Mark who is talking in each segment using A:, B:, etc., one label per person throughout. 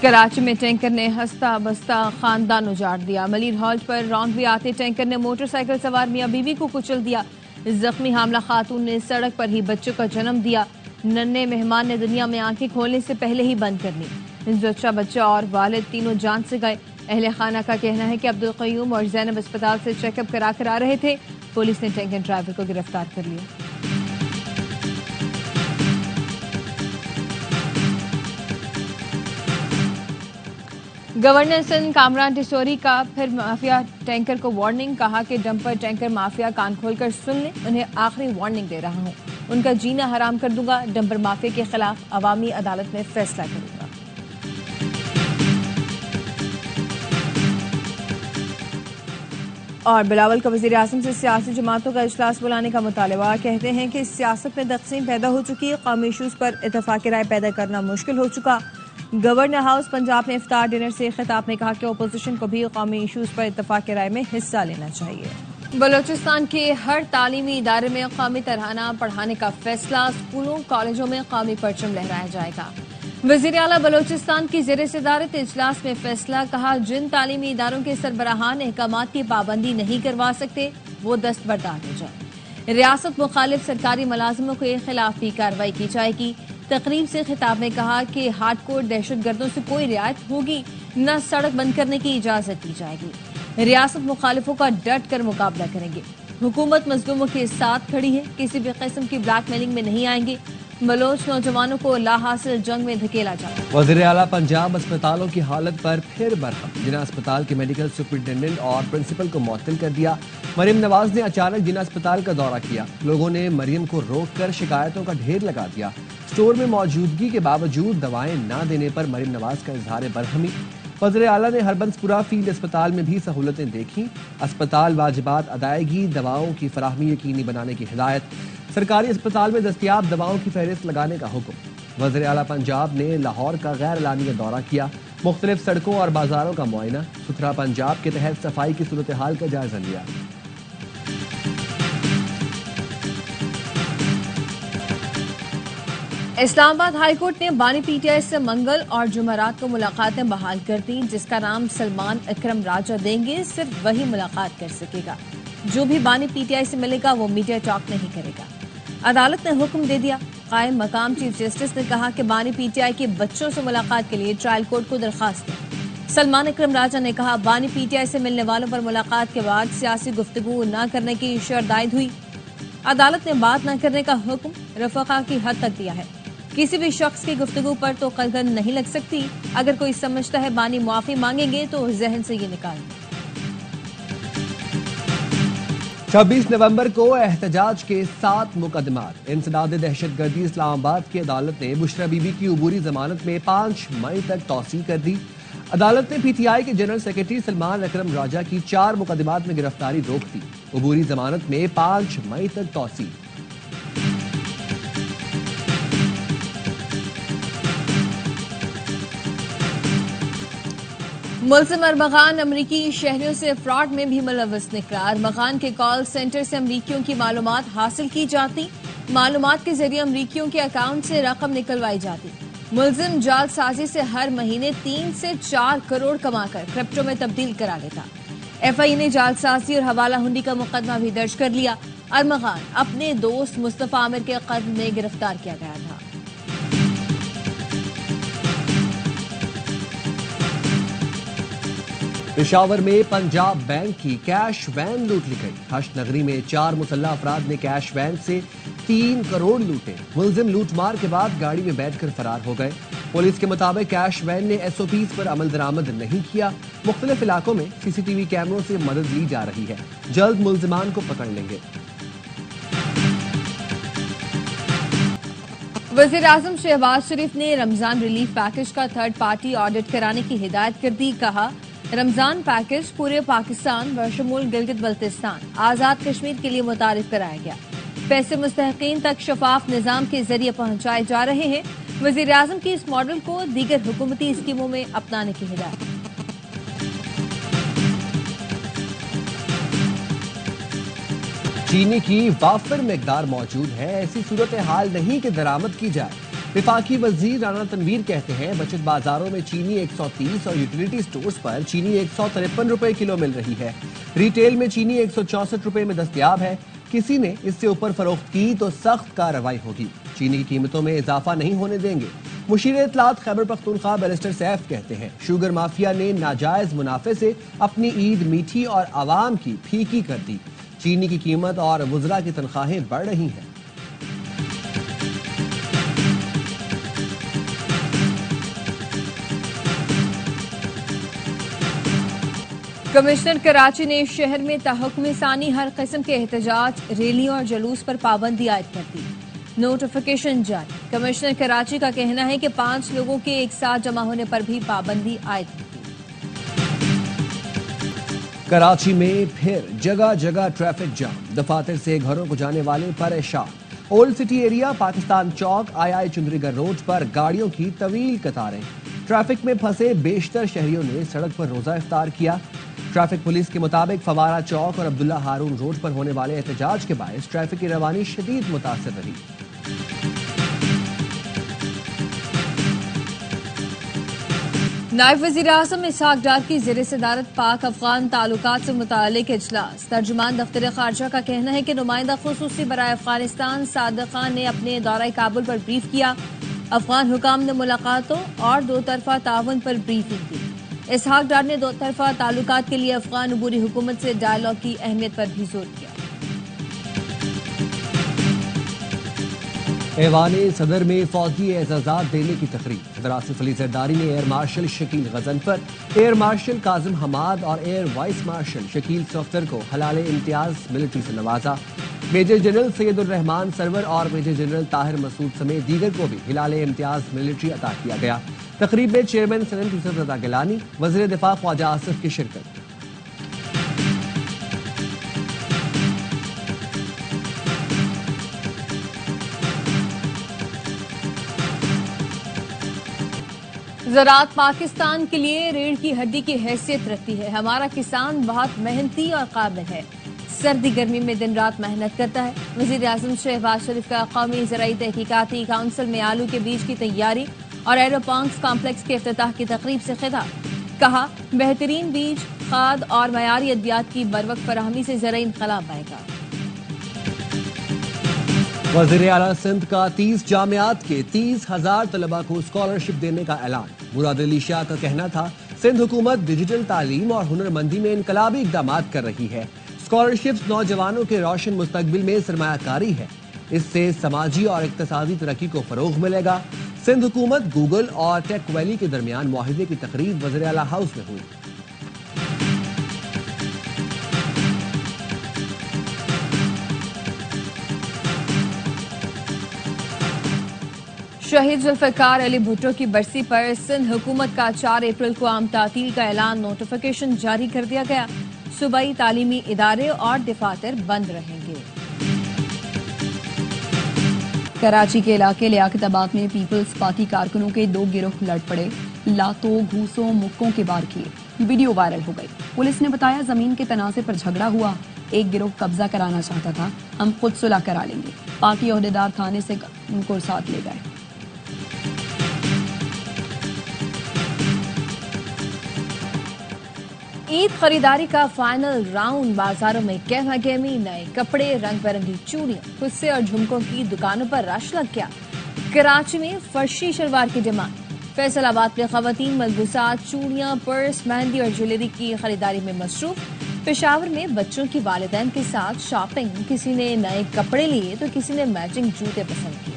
A: کراچی میں ٹینکر نے ہستا بستا خاندان اجاڑ دیا۔ ملیر ہالٹ پر رونگ وے آتے ٹینکر نے موٹر سائیکل سوار میاں بیوی کو کچل دیا۔ زخمی حاملہ خاتون نے سڑک پر ہی بچوں کا جنم دیا۔ ننھے مہمان نے دنیا میں آنکھیں کھولنے سے پہلے ہی بند کر لی۔ زچہ بچہ اور والد تینوں جان سے گئے۔ اہل خانہ کا کہنا ہے کہ عبدالقیوم اور زینب اسپتال سے چیک اپ کرا کر آ رہے تھے۔ پولیس نے ٹینکر ڈرائیور کو گرفتار کر لیا۔ گورنر سندھ کامران ٹیسوری کا پھر مافیا ٹینکر کو وارننگ، کہا کہ ڈمپر ٹینکر مافیا کان کھول کر سن لیں، انہیں آخری وارننگ دے رہا ہوں، ان کا جینا حرام کر دوں گا، ڈمپر مافیا کے خلاف عوامی عدالت میں فیصلہ کروں گا۔ اور بلاول کا وزیر اعظم سے سیاسی جماعتوں کا اجلاس بلانے کا مطالبہ، کہتے ہیں کہ سیاست میں تقسیم پیدا ہو چکی، قومی ایشوز پر اتفاق رائے پیدا کرنا مشکل ہو چکا۔ گورنر ہاؤس پنجاب نے افطار ڈنر سے خطاب میں کہا کہ اپوزیشن کو بھی قومی ایشوز پر اتفاق رائے میں حصہ لینا چاہیے۔ بلوچستان کے ہر تعلیمی ادارے میں قومی ترانہ پڑھانے کا فیصلہ، اسکولوں کالجوں میں قومی پرچم لہرایا جائے گا۔ وزیر اعلیٰ بلوچستان کی زیر صدارت اجلاس میں فیصلہ، کہا جن تعلیمی اداروں کے سربراہان احکامات کی پابندی نہیں کروا سکتے وہ دستبردار ہو جائیں۔ ریاست مخالف سرکاری ملازموں کے خلاف بھی کارروائی کی جائے گی۔ تقریب سے خطاب میں کہا کہ ہارڈ کور دہشت گردوں سے کوئی رعایت ہوگی نہ سڑک بند کرنے کی اجازت دی جائے گی۔ ریاست مخالفوں کا ڈٹ کر مقابلہ کریں گے۔ حکومت مظلوموں کے ساتھ کھڑی ہے، کسی بھی قسم کی بلیک میلنگ میں نہیں آئیں گے۔ بلوچ نوجوانوں کو لا حاصل جنگ میں دھکیلا جائے۔
B: وزیر اعلیٰ پنجاب اسپتالوں کی حالت پر پھر برہم، جناح اسپتال کے میڈیکل سپرنٹینڈنٹ اور پرنسپل کو معطل کر دیا۔ مریم نواز نے اچانک جناح اسپتال کا دورہ کیا، لوگوں نے مریم کو روک کر شکایتوں کا ڈھیر لگا دیا۔ اسٹور میں موجودگی کے باوجود دوائیں نہ دینے پر مریم نواز کا اظہار برہمی۔ وزیر اعلیٰ نے ہربنس پورہ فیلڈ اسپتال میں بھی سہولتیں دیکھیں، اسپتال واجبات ادائیگی، دواؤں کی فراہمی یقینی بنانے کی ہدایت، سرکاری اسپتال میں دستیاب دواؤں کی فہرست لگانے کا حکم۔ وزیر اعلیٰ پنجاب نے لاہور کا غیر اعلانیہ دورہ کیا، مختلف سڑکوں اور بازاروں کا معائنہ، ستھرا پنجاب کے تحت صفائی کی صورتحال کا جائزہ لیا۔
A: اسلام آباد ہائی کورٹ نے بانی پی ٹی آئی سے منگل اور جمعرات کو ملاقاتیں بحال کر دی۔ جس کا نام سلمان اکرم راجہ دیں گے صرف وہی ملاقات کر سکے گا، جو بھی بانی پی ٹی آئی سے ملے گا وہ میڈیا ٹاک نہیں کرے گا۔ عدالت نے حکم دے دیا۔ قائم مقام چیف جسٹس نے کہا کہ بانی پی ٹی آئی کے بچوں سے ملاقات کے لیے ٹرائل کورٹ کو درخواست دیں۔ سلمان اکرم راجہ نے کہا بانی پی ٹی آئی سے ملنے والوں پر ملاقات کے بعد سیاسی گفتگو نہ کرنے کی شرط عائد ہوئی۔ عدالت نے بات نہ کرنے کا حکم رفقا کی حد تک دیا ہے۔ کسی بھی شخص کی گفتگو پر تو قلقن نہیں لگ سکتی، اگر کوئی سمجھتا ہے بانی معافی مانگیں گے تو ذہن سے یہ نکال دیں۔
B: 26 نومبر کو احتجاج کے 7 مقدمات۔ انسداد دہشت گردی اسلام آباد کی عدالت نے بشرا بی بی کی عبوری ضمانت میں 5 مئی تک توسیع کر دی۔ عدالت نے پی ٹی آئی کے جنرل سیکرٹری سلمان اکرم راجہ کی 4 مقدمات میں گرفتاری روک دی، عبوری ضمانت میں 5 مئی تک توسیع۔
A: ملزم ارمغان امریکی شہریوں سے فراڈ میں بھی ملوث نکلا۔ ارمغان کے کال سینٹر سے امریکیوں کی معلومات حاصل کی جاتی، معلومات کے ذریعے امریکیوں کے اکاؤنٹ سے رقم نکلوائی جاتی۔ ملزم جعل سازی سے ہر مہینے 3 سے 4 کروڑ کما کر کرپٹو میں تبدیل کرا لیتا۔ ایف آئی اے نے جعل سازی اور حوالہ ہنڈی کا مقدمہ بھی درج کر لیا۔ ارمغان اپنے دوست مصطفیٰ عامر کے قتل میں گرفتار کیا گیا تھا۔
B: پشاور میں پنجاب بینک کی کیش وین لوٹ لی گئی۔ ہشت نگری میں 4 مسلح افراد نے کیش وین سے 3 کروڑ لوٹے۔ ملزم لوٹ مار کے بعد گاڑی میں بیٹھ کر فرار ہو گئے۔ پولیس کے مطابق کیش وین نے ایس او پیز پر عمل درآمد نہیں کیا۔ مختلف علاقوں میں سی سی ٹی وی کیمروں سے مدد لی جا رہی ہے، جلد ملزمان کو پکڑ لیں گے۔
A: وزیر اعظم شہباز شریف نے رمضان ریلیف پیکج کا 3rd پارٹی آڈٹ کرانے کی ہدایت کر دی۔ کہا رمضان پیکج پورے پاکستان بشمول گلگت بلتستان آزاد کشمیر کے لیے متعارف کرایا گیا۔ پیسے مستحقین تک شفاف نظام کے ذریعے پہنچائے جا رہے ہیں۔ وزیر اعظم کی اس ماڈل کو دیگر حکومتی اسکیموں میں اپنانے کی ہدایت۔
B: چینی کی وافر مقدار موجود ہے، ایسی صورتحال نہیں کہ درآمد کی جائے۔ वफाकी वजीर राना तनवीर कहते हैं बचत बाजारों में चीनी 130 और यूटिलिटी स्टोर्स पर चीनी 153 रुपए किलो मिल रही है। रिटेल में चीनी 164 रुपए में दस्तयाब है। किसी ने इससे ऊपर फरोख्त की तो सख्त कार्रवाई होगी। चीनी की कीमतों में इजाफा नहीं होने देंगे। मुशीर इत्तलात खैबर पख्तूनख्वा बैरिस्टर सैफ कहते हैं शुगर माफिया ने नाजायज मुनाफे से अपनी ईद मीठी और आवाम की फीकी कर दी। चीनी की कीमत और वुज़रा की तनख्वाहें बढ़ रही हैं।
A: कमिश्नर कराची ने शहर में तहक्कुम सानी हर किस्म के एहतजाज, रैलियों और जुलूस पर पाबंदी आयद कर दी। नोटिफिकेशन जारी। कमिश्नर कराची का कहना है कि 5 लोगों के एक साथ जमा होने पर भी पाबंदी आयद की।
B: कराची में फिर जगह जगह ट्रैफिक जाम। दफातर से घरों को जाने वाले परेशान। ओल्ड सिटी एरिया, पाकिस्तान चौक, आई चुंदरीगढ़ रोड पर गाड़ियों की तवील कतारें। ट्रैफिक में फंसे बेशतर शहरियों ने सड़क पर रोजा इफ्तार किया। ट्रैफिक पुलिस के मुताबिक फवारा चौक और अब्दुल्ला हारून रोड पर होने वाले एहतजाज के बायस ट्रैफिक की रवानी शदीद मुतासर रही।
A: नायब वज़ीर आज़म इसहाक डार की ज़ेर सदारत पाक अफगान ताल्लुकात से मुतालिक इजलास। तर्जुमान दफ्तर खारजा का कहना है कि नुमाइंदा खुसूसी बराए अफगानिस्तान सादिक खान ने अपने दौरा काबुल पर ब्रीफ किया। अफगान हुकाम ने मुलाकातों और दो तरफा ताउन पर ब्रीफिंग दी। इसहाक डार ने दो तरफा ताल्लुकात के लिए अफगान अबूरी हुकूमत से डायलॉग की अहमियत पर भी जोर दिया।
B: ऐवाने सदर में फौजी एजाजात देने की तकरीब। सदर आसिफ अली जरदारी ने air marshal Shakeel Ghazanfar, air marshal Kazim Hamad और air vice marshal Shakeel Safdar को हलाल इम्तियाज मिलिट्री से नवाजा। मेजर जनरल सैयद उर रहमान सरवर और मेजर जनरल ताहिर मसूद समेत दीगर को भी हिलाल इम्तियाज मिलिट्री अता किया गया। तकरीब में चेयरमैन सनत यूसुफ रजा गिलानी, वज़ीर दिफा ख्वाजा आसिफ की शिरकत।
A: ज़राअत पाकिस्तान के लिए रीढ़ की हड्डी की हैसियत रखती है। हमारा किसान बहुत मेहनती और काबिल है। सर्दी गर्मी में दिन रात मेहनत करता है। वज़ीर आज़म शहबाज शरीफ का कौमी ज़राई तहकीकाती काउंसिल में आलू के बीज की तैयारी और एरोपॉन्क्स कॉम्प्लेक्स के इफ्तिताह की तकरीब से खिताब। कहा, बेहतरीन बीज, खाद और मयारी अद्वियात की बरवक्त फराहमी से ज़राई इनकलाब आएगा।
B: वज़ीर आला सिंध का 30 जामियात के 30,000 तलबा को स्कॉलरशिप देने का ऐलान। मुराद अली शाह का कहना था सिंध हुकूमत डिजिटल तालीम और हुनरमंदी में इनकलाबी इकदाम कर रही है। स्कॉलरशिप्स नौजवानों के रोशन मुस्तकबिल में सरमायाकारी है। इससे समाजी और इक्तसादी तरक्की को फरोग मिलेगा। सिंध हुकूमत, गूगल और टेक वैली के दरमियान मुआहिदे की तकरीब वज़ीर आला हाउस में हुई।
A: शहीद जुल्फ़िकार अली भुट्टो की बरसी पर सिंध हुकूमत का 4 अप्रैल को आम तातील का ऐलान। नोटिफिकेशन जारी कर दिया गया। सूबाई तालीमी इदारे और दफातर बंद रहेंगे। कराची के इलाके लियाकताबाद में पीपल्स पार्टी कारकुनों के 2 गिरोह लड़ पड़े। लातों, घूसों, मुक्कों के वार किए। वीडियो वायरल हो गई। पुलिस ने बताया जमीन के तनाज़े पर झगड़ा हुआ। एक गिरोह कब्जा कराना चाहता था। हम खुद सुलह करा लेंगे। पार्टी ओहदेदार थाने से उनको साथ ले गए। ईद खरीदारी का फाइनल राउंड। बाजारों में गहमा गहमी, नए कपड़े, रंग बिरंगी चूड़ियां, खुस्से और झुमकों की दुकानों पर रश लग गया। कराची में फर्शी शलवार की डिमांड। फैसलाबाद में खवातीन मलबूसात, चूड़ियां, पर्स, मेहंदी और ज्वेलरी की खरीदारी में मसरूफ। पेशावर में बच्चों की वालिदैन के साथ शॉपिंग। किसी ने नए कपड़े लिए तो किसी ने मैचिंग जूते पसंद किए।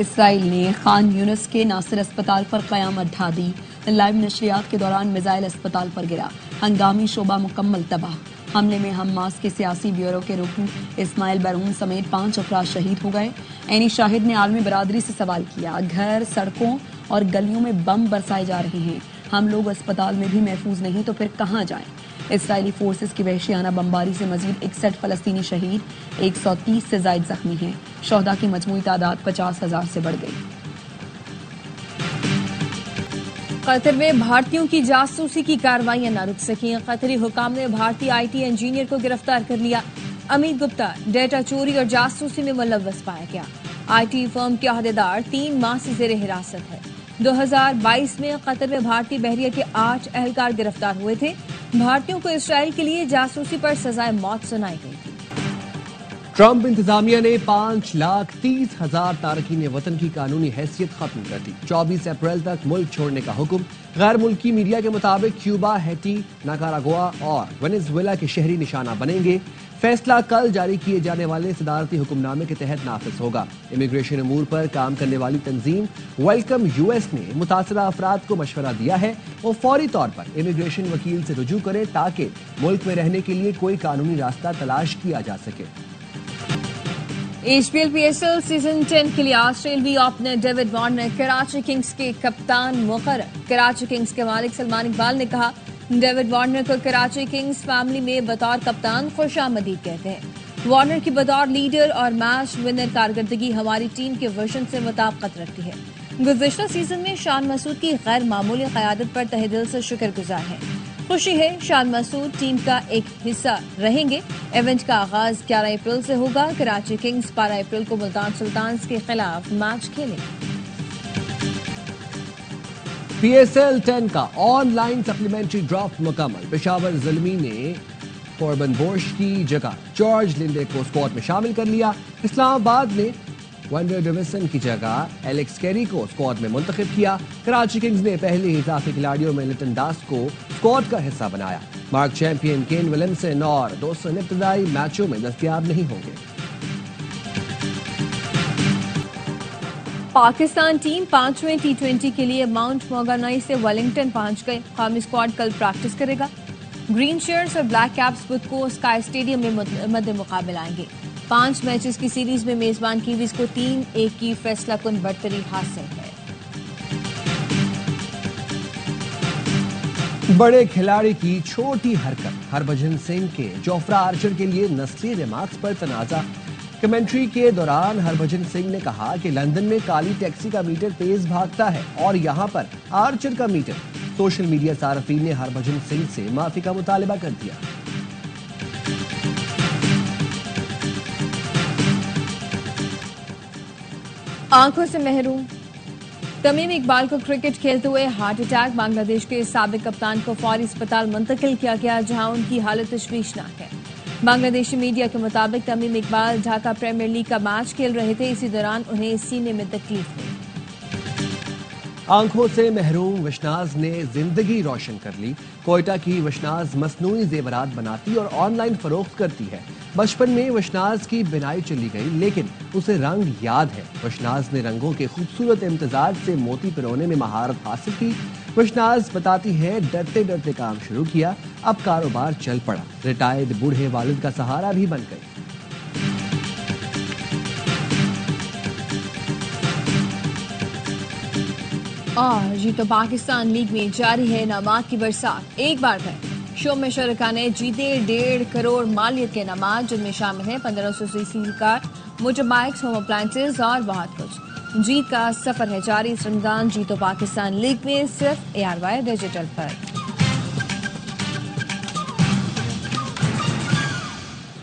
A: इसराइल ने खान यूनिस के नासिर अस्पताल पर क़यामत ढा दी। लाइव नशरियात के दौरान मिसाइल अस्पताल पर गिरा। हंगामी शोबा मुकम्मल तबाह। हमले में हमास के सियासी ब्यूरो के रुकन इस्माइल बैरून समेत 5 अफराद शहीद हो गए। एनी शाहिद ने आलमी बरादरी से सवाल किया, घर, सड़कों और गलियों में बम बरसाए जा रहे हैं। हम लोग अस्पताल में भी महफूज नहीं तो फिर कहाँ जाएं? इसराइली फोर्सेस की वहशियाना बमबारी से मजीद 61 फलस्तीनी शहीद, 130 से जायद जख्मी हैं। शोहदा की मजमूई तादाद 50,000 से बढ़ गई। कतर में भारतीयों की जासूसी की कार्रवाइयां न रुक सकी। कतरी हुकाम ने भारतीय IT इंजीनियर को गिरफ्तार कर लिया। अमित गुप्ता डेटा चोरी और जासूसी में मुलव्वस पाया गया। आईटी फर्म के अहदेदार 3 माह से जेर हिरासत है। 2022 में कतर में भारतीय बहरिया के 8 एहलकार गिरफ्तार हुए थे। भारतीयों को इसराइल के लिए जासूसी पर सजाए मौत सुनाई गई थी।
B: ट्रंप इंतजामिया ने 5,30,000 तारकीन वतन की कानूनी हैसियत खत्म कर दी। 24 अप्रैल तक मुल्क छोड़ने का हुक्म। गैर मुल्की मीडिया के मुताबिक क्यूबा, हैटी, निकारागुआ और वेनेजुएला के शहरी निशाना बनेंगे। फैसला कल जारी किए जाने वाले सदारती हुक्मनामे के तहत नाफिज होगा। इमिग्रेशन अमूर पर काम करने वाली तंजीम वेलकम यूएस ने मुतासरा अफराद को मशवरा दिया है वो फौरी तौर पर इमिग्रेशन वकील से रुजू करें ताकि मुल्क में रहने के लिए कोई कानूनी रास्ता तलाश किया जा सके।
A: एचपीएल पीएसएल सीजन 10 के लिए ऑस्ट्रेलियावी opener David Warner Karachi Kings के कप्तान मुकर्रर। कराची किंग्स के मालिक सलमान इकबाल ने कहा, डेविड वार्नर को कराची किंग्स फैमिली में बतौर कप्तान खुशामदीद कहते हैं। वार्नर की बतौर लीडर और मैच विनर कारकर्दगी हमारी टीम के विजन से मुताबिकत रखती है। गुज़िश्ता सीजन में शान मसूद की गैर मामूली क़यादत पर तहे दिल से शुक्रगुजार हैं। खुशी है शान मसूद टीम का एक हिस्सा रहेंगे। इवेंट का आगाज 11 अप्रैल से होगा। कराची किंग्स 12 अप्रैल को मुल्तान सुल्तान्स के खिलाफ मैच खेलेंगे।
B: पीएसएल 10 का ऑनलाइन सप्लीमेंट्री ड्राफ्ट मुकम्मल। पेशावर ज़ल्मी ने कॉर्बन बोश की जगह जॉर्ज लिंडे को स्क्वाड में शामिल कर लिया। इस्लामाबाद ने वंडर डेविसन की जगह एलेक्स कैरी को स्क्वाड में मुंतखब किया। कराची किंग्स ने पहले ही इजाफी खिलाड़ियों में लिटन दास को स्क्वाड का हिस्सा बनाया। मार्क चैंपियन केन विलियमसन और 200 इब्तदाई मैचों में दस्तयाब नहीं होंगे।
A: पाकिस्तान टीम 5वें T20 के लिए माउंट मॉन्गानुई से वेलिंगटन पहुंच गए। कौमी स्क्वाड कल प्रैक्टिस करेगा। ग्रीन शर्ट्स और ब्लैक कैप्स बुध को स्काई स्टेडियम में मद्दे मुकाबले आएंगे। 5 मैचेस की सीरीज में मेजबान कीवीज को 3-1 की फैसलाकुन बढ़तरी हासिल है।
B: बड़े खिलाड़ी की छोटी हरकत। हरभजन सिंह के जोफ्रा आर्चर के लिए नस्ली रिमार्क्स पर तनाजा। कमेंट्री के दौरान हरभजन सिंह ने कहा कि लंदन में काली टैक्सी का मीटर तेज भागता है और यहां पर आर्चर का मीटर। सोशल मीडिया सार्फिन ने हरभजन सिंह से माफी का मुतालबा कर दिया।
A: आंखों से महरूम तमीम इकबाल को क्रिकेट खेलते हुए हार्ट अटैक। बांग्लादेश के साबिक कप्तान को फौरी अस्पताल मुंतकिल किया गया जहां उनकी हालत तशवीशनाक है। बांग्लादेशी मीडिया के मुताबिक तमीम इकबाल ढाका प्रीमियर लीग का मैच खेल रहे थे। इसी दौरान उन्हें सीने में तकलीफ हुई।
B: आंखों से महरूम वशनाज ने जिंदगी रोशन कर ली। कोयटा की वशनाज मसनूई जेवरात बनाती और ऑनलाइन फरोख्त करती है। बचपन में वशनाज की बिनाई चली गई लेकिन उसे रंग याद है। वशनाज ने रंगों के खूबसूरत इम्तजाज से मोती पिरोने में महारत हासिल की। वशनाज बताती है डरते डरते काम शुरू किया, अब कारोबार चल पड़ा। रिटायर्ड बूढ़े वालिद का सहारा भी बन गई।
A: और जी तो पाकिस्तान लीग में जारी है इनामात की बरसात। एक बार फिर शो में शरका ने जीते 1.5 करोड़ मालियत के इनामात, जिनमें शामिल हैं 1500 CC car, motor bikes, home appliances और बहुत कुछ। जीत का सफर है जारी इस रमजान। जीतो पाकिस्तान लीग में सिर्फ ARY डिजिटल पर।